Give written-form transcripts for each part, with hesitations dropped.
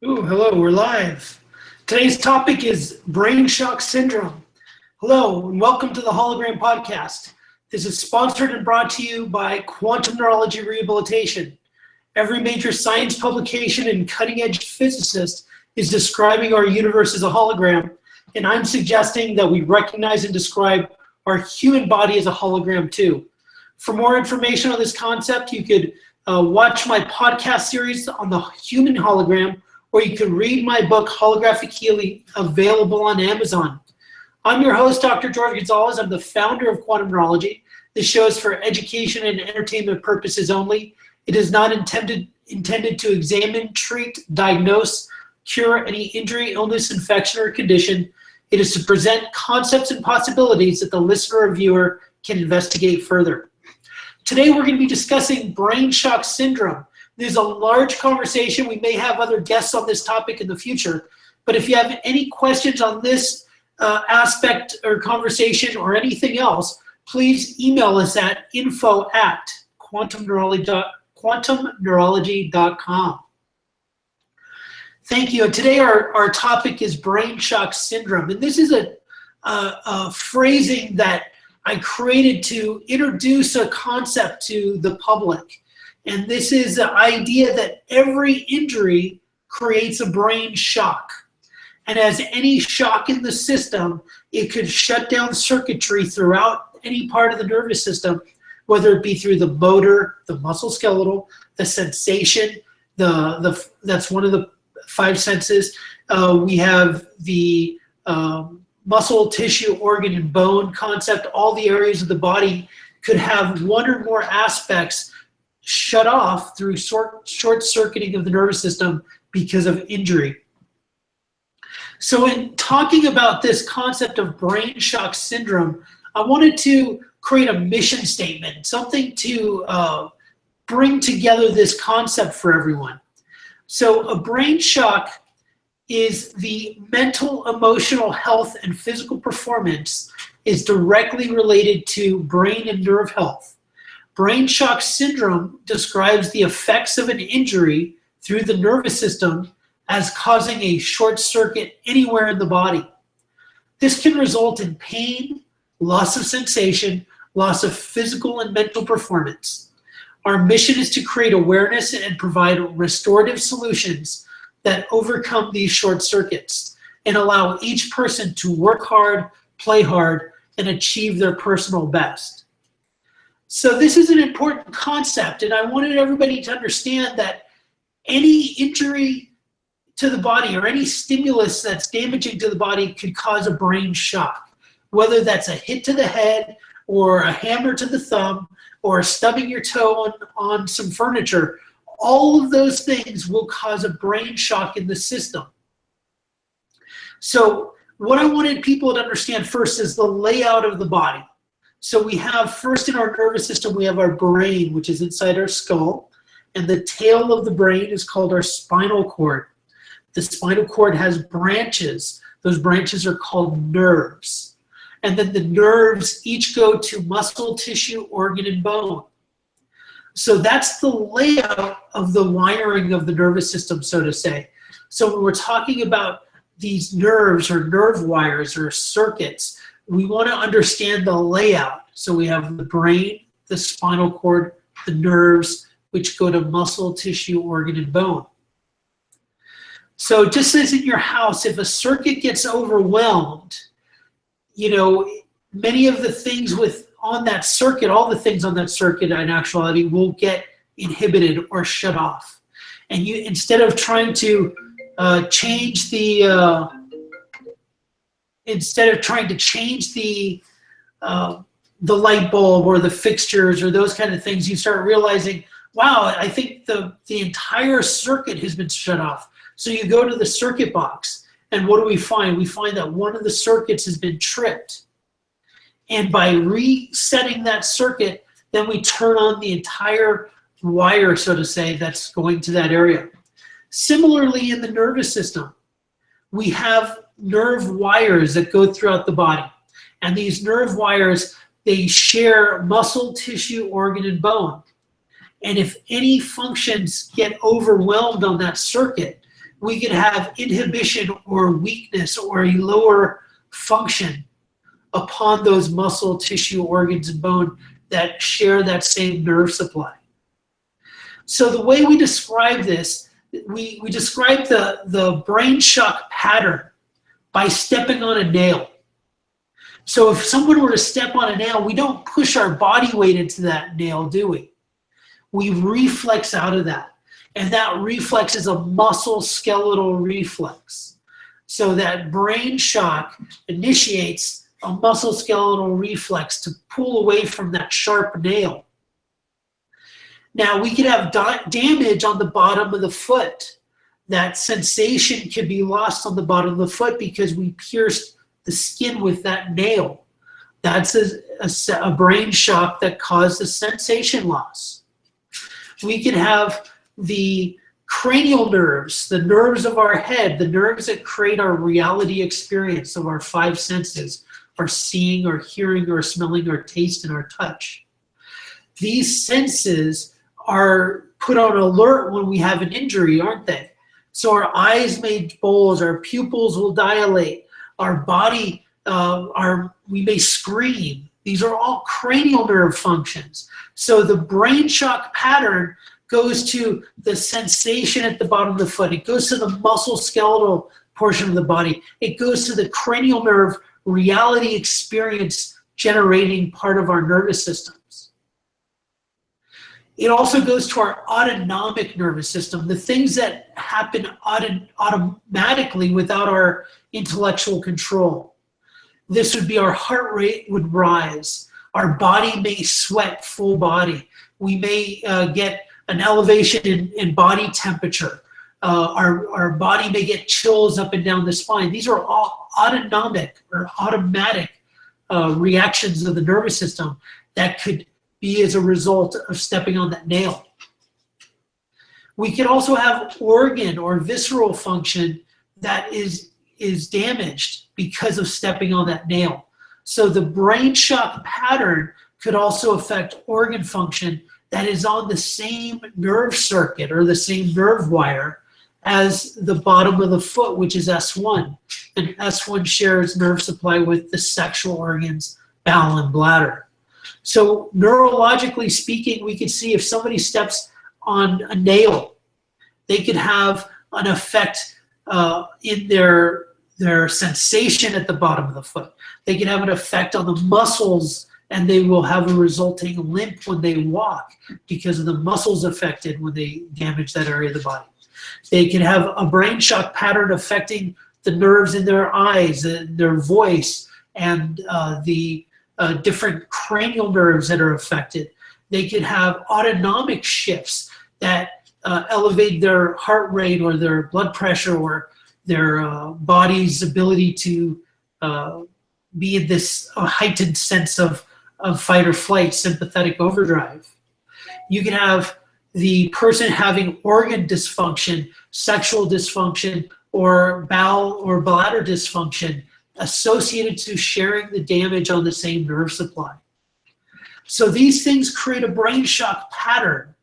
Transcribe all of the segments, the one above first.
Ooh, hello, we're live. Today's topic is brain shock syndrome. Hello, and welcome to the Hologram Podcast. This is sponsored and brought to you by Quantum Neurology Rehabilitation. Every major science publication and cutting-edge physicist is describing our universe as a hologram, and I'm suggesting that we recognize and describe our human body as a hologram too. For more information on this concept, you could watch my podcast series on the human hologram, or you can read my book, Holographic Healing, available on Amazon. I'm your host, Dr. George Gonzalez. I'm the founder of Quantum Neurology. This show is for education and entertainment purposes only. It is not intended to examine, treat, diagnose, cure any injury, illness, infection, or condition. It is to present concepts and possibilities that the listener or viewer can investigate further. Today, we're going to be discussing brain shock syndrome. There's a large conversation. We may have other guests on this topic in the future, but if you have any questions on this aspect or conversation or anything else, please email us at info@quantumneurology.com. Thank you. And today our topic is brain shock syndrome. And this is a phrasing that I created to introduce a concept to the public. And this is the idea that every injury creates a brain shock. And as any shock in the system, it could shut down circuitry throughout any part of the nervous system, whether it be through the motor, the musculoskeletal, the sensation, that's one of the five senses. We have the muscle, tissue, organ, and bone concept. All the areas of the body could have one or more aspects shut off through short-circuiting of the nervous system because of injury. So in talking about this concept of brain shock syndrome, I wanted to create a mission statement, something to bring together this concept for everyone. So a brain shock is the mental, emotional health, and physical performance is directly related to brain and nerve health. Brain shock syndrome describes the effects of an injury through the nervous system as causing a short circuit anywhere in the body. This can result in pain, loss of sensation, loss of physical and mental performance. Our mission is to create awareness and provide restorative solutions that overcome these short circuits and allow each person to work hard, play hard, and achieve their personal best. So this is an important concept, and I wanted everybody to understand that any injury to the body or any stimulus that's damaging to the body could cause a brain shock, whether that's a hit to the head or a hammer to the thumb or stubbing your toe on some furniture. All of those things will cause a brain shock in the system. So what I wanted people to understand first is the layout of the body. So we have, first in our nervous system, we have our brain, which is inside our skull, and the tail of the brain is called our spinal cord. The spinal cord has branches. Those branches are called nerves. And then the nerves each go to muscle, tissue, organ, and bone. So that's the layout of the wiring of the nervous system, so to say. So when we're talking about these nerves or nerve wires or circuits, we want to understand the layout. So we have the brain, the spinal cord, the nerves, which go to muscle, tissue, organ, and bone. So just as in your house, if a circuit gets overwhelmed, many of the things on that circuit, all the things on that circuit in actuality will get inhibited or shut off. And you, instead of trying to change the light bulb or the fixtures or those kind of things, you start realizing, wow, I think the entire circuit has been shut off. So you go to the circuit box, and what do we find? We find that one of the circuits has been tripped. And by resetting that circuit, then we turn on the entire wire, so to say, that's going to that area. Similarly, in the nervous system, we have nerve wires that go throughout the body. And these nerve wires, they share muscle, tissue, organ, and bone. And if any functions get overwhelmed on that circuit, we could have inhibition or weakness or a lower function upon those muscle, tissue, organs, and bone that share that same nerve supply. So the way we describe this, we describe the brain shock pattern by stepping on a nail. So if someone were to step on a nail, we don't push our body weight into that nail, do we? We reflex out of that. And that reflex is a muscle skeletal reflex. So that brain shock initiates a muscle skeletal reflex to pull away from that sharp nail. Now we could have damage on the bottom of the foot. That sensation can be lost on the bottom of the foot because we pierced the skin with that nail. That's a brain shock that caused a sensation loss. We could have the cranial nerves, the nerves of our head, the nerves that create our reality experience of our five senses, our seeing, our hearing, our smelling, our taste, and our touch. These senses are put on alert when we have an injury, aren't they? So our eyes may bulge, our pupils will dilate, our body, we may scream. These are all cranial nerve functions. So the brain shock pattern goes to the sensation at the bottom of the foot. It goes to the muscle skeletal portion of the body. It goes to the cranial nerve reality experience generating part of our nervous systems. It also goes to our autonomic nervous system, the things that happen automatically without our intellectual control. This would be our heart rate would rise. Our body may sweat full body. We may get an elevation in body temperature. Our body may get chills up and down the spine. These are all autonomic or automatic reactions of the nervous system that could be as a result of stepping on that nail. We can also have organ or visceral function that is damaged because of stepping on that nail. So the brain shock pattern could also affect organ function that is on the same nerve circuit or the same nerve wire as the bottom of the foot, which is S1. And S1 shares nerve supply with the sexual organs, bowel, and bladder. So neurologically speaking, we could see if somebody steps on a nail, they could have an effect in their sensation at the bottom of the foot. They can have an effect on the muscles, and they will have a resulting limp when they walk because of the muscles affected when they damage that area of the body. They can have a brain shock pattern affecting the nerves in their eyes, their voice, and the different cranial nerves that are affected. They could have autonomic shifts that elevate their heart rate or their blood pressure or their body's ability to be in this heightened sense of fight or flight, sympathetic overdrive. You can have the person having organ dysfunction, sexual dysfunction, or bowel or bladder dysfunction associated to sharing the damage on the same nerve supply. So these things create a brain shock pattern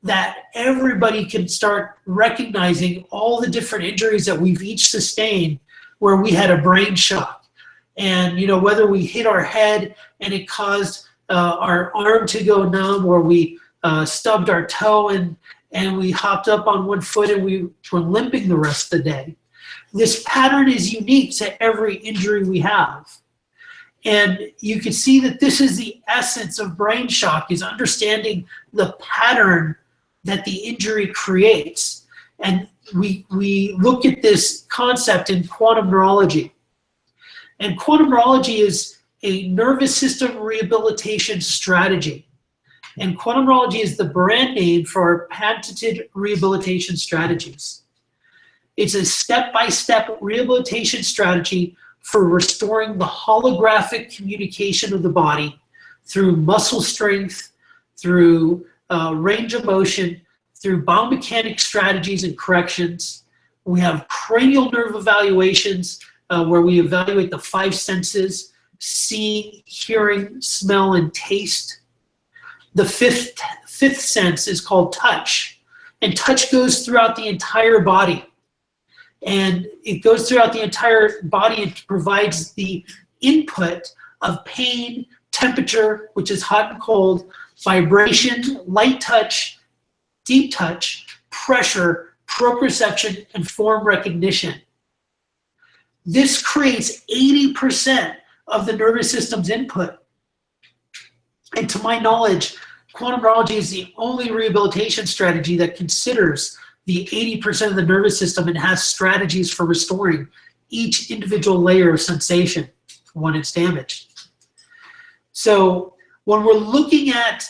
that everybody can start recognizing all the different injuries that we've each sustained where we had a brain shock. And whether we hit our head and it caused our arm to go numb, or we stubbed our toe and we hopped up on one foot and we were limping the rest of the day. This pattern is unique to every injury we have. And you can see that this is the essence of brain shock, is understanding the pattern that the injury creates. And we look at this concept in quantum neurology. And quantum neurology is a nervous system rehabilitation strategy. And quantum neurology is the brand name for our patented rehabilitation strategies. It's a step-by-step rehabilitation strategy for restoring the holographic communication of the body through muscle strength, through range of motion, through biomechanics strategies and corrections. We have cranial nerve evaluations where we evaluate the five senses: seeing, hearing, smell, and taste. The fifth sense is called touch, and touch goes throughout the entire body. And it goes throughout the entire body and provides the input of pain, temperature, which is hot and cold, vibration, light touch, deep touch, pressure, proprioception, and form recognition. This creates 80% of the nervous system's input. And to my knowledge, quantum neurology is the only rehabilitation strategy that considers the 80% of the nervous system and has strategies for restoring each individual layer of sensation when it's damaged. So when we're looking at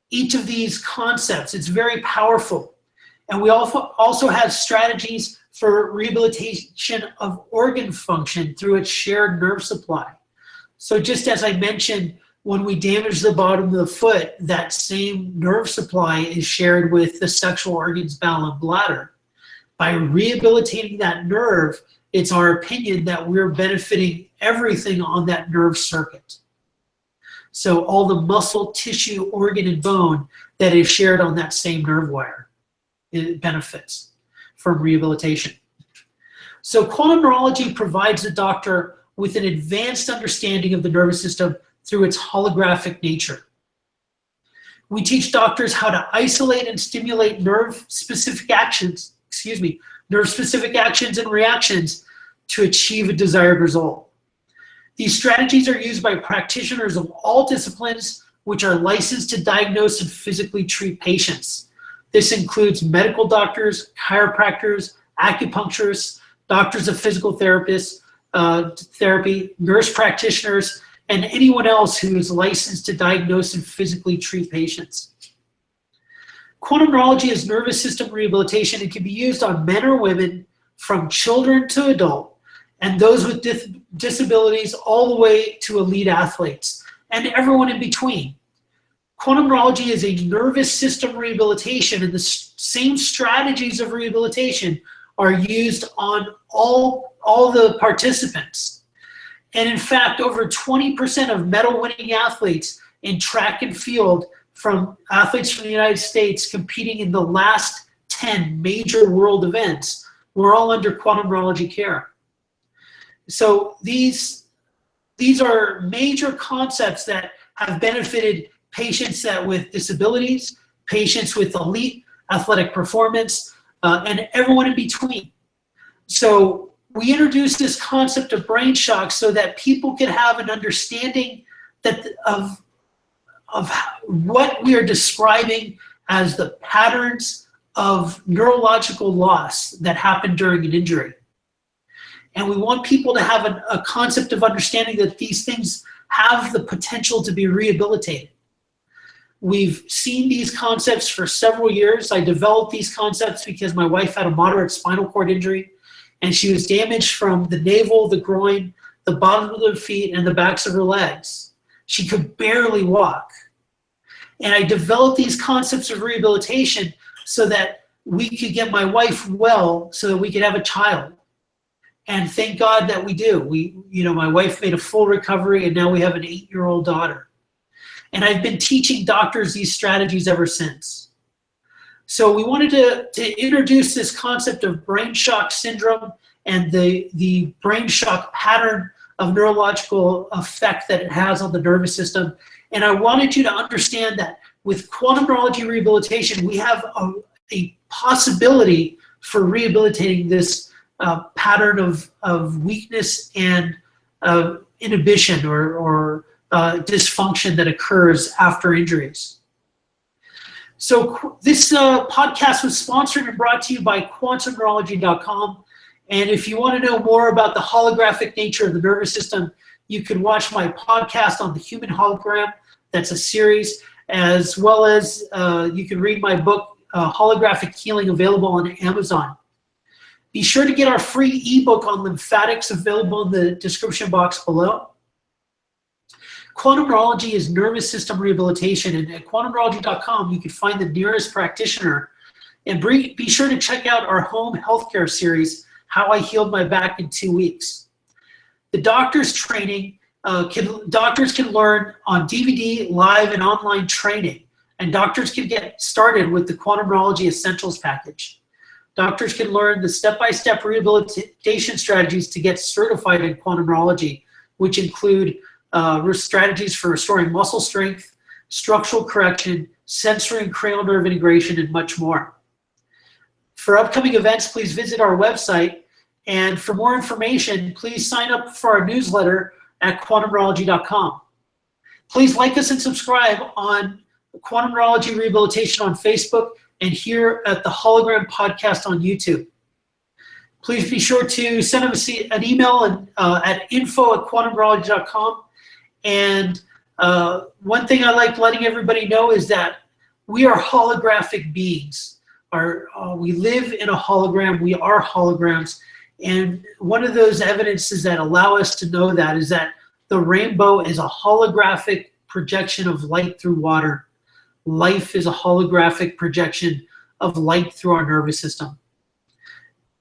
each of these concepts, it's very powerful. And we also have strategies for rehabilitation of organ function through its shared nerve supply. So just as I mentioned, when we damage the bottom of the foot, that same nerve supply is shared with the sexual organs, bowel, and bladder. By rehabilitating that nerve, it's our opinion that we're benefiting everything on that nerve circuit. So all the muscle, tissue, organ, and bone that is shared on that same nerve wire, it benefits from rehabilitation. So quantum neurology provides the doctor with an advanced understanding of the nervous system through its holographic nature. We teach doctors how to isolate and stimulate nerve-specific actions and reactions to achieve a desired result. These strategies are used by practitioners of all disciplines which are licensed to diagnose and physically treat patients. This includes medical doctors, chiropractors, acupuncturists, doctors of physical therapy, nurse practitioners, and anyone else who is licensed to diagnose and physically treat patients. Quantum neurology is nervous system rehabilitation and can be used on men or women, from children to adult, and those with disabilities all the way to elite athletes, and everyone in between. Quantum neurology is a nervous system rehabilitation, and the same strategies of rehabilitation are used on all the participants. And in fact, over 20% of medal-winning athletes in track and field from athletes from the United States competing in the last 10 major world events were all under quantum neurology care. So these are major concepts that have benefited patients with disabilities, patients with elite athletic performance, and everyone in between. So we introduced this concept of brain shock so that people could have an understanding of what we are describing as the patterns of neurological loss that happen during an injury. And we want people to have a concept of understanding that these things have the potential to be rehabilitated. We've seen these concepts for several years. I developed these concepts because my wife had a moderate spinal cord injury, and she was damaged from the navel, the groin, the bottom of her feet, and the backs of her legs. She could barely walk. And I developed these concepts of rehabilitation so that we could get my wife well so that we could have a child. And thank God that we do. My wife made a full recovery, and now we have an 8-year-old daughter. And I've been teaching doctors these strategies ever since. So we wanted to introduce this concept of brain shock syndrome and the brain shock pattern of neurological effect that it has on the nervous system. And I wanted you to understand that with quantum neurology rehabilitation, we have a possibility for rehabilitating this pattern of weakness and inhibition or dysfunction that occurs after injuries. So this podcast was sponsored and brought to you by quantumneurology.com. And if you want to know more about the holographic nature of the nervous system, you can watch my podcast on the human hologram. That's a series, as well as you can read my book, Holographic Healing, available on Amazon. Be sure to get our free ebook on lymphatics, available in the description box below. Quantum neurology is nervous system rehabilitation, and at quantumneurology.com you can find the nearest practitioner. And be sure to check out our home healthcare series, How I Healed My Back in 2 Weeks. The doctor's training, doctors can learn on DVD, live, and online training, and doctors can get started with the Quantum Neurology Essentials package. doctors can learn the step-by-step rehabilitation strategies to get certified in quantum neurology, which include strategies for restoring muscle strength, structural correction, sensory and cranial nerve integration, and much more. For upcoming events, please visit our website. And for more information, please sign up for our newsletter at quantumneurology.com. Please like us and subscribe on Quantum Neurology Rehabilitation on Facebook and here at the Hologram Podcast on YouTube. Please be sure to send us an email at info@quantumneurology.com. And one thing I like letting everybody know is that we are holographic beings. We live in a hologram. We are holograms. And one of those evidences that allow us to know that is that the rainbow is a holographic projection of light through water. Life is a holographic projection of light through our nervous system.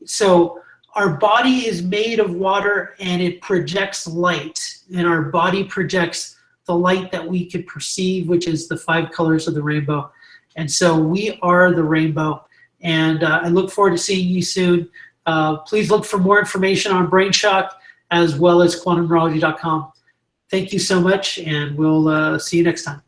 So our body is made of water and it projects light. And our body projects the light that we could perceive, which is the 5 colors of the rainbow. And so we are the rainbow. And I look forward to seeing you soon. Please look for more information on brain shock as well as quantumneurology.com. Thank you so much, and we'll see you next time.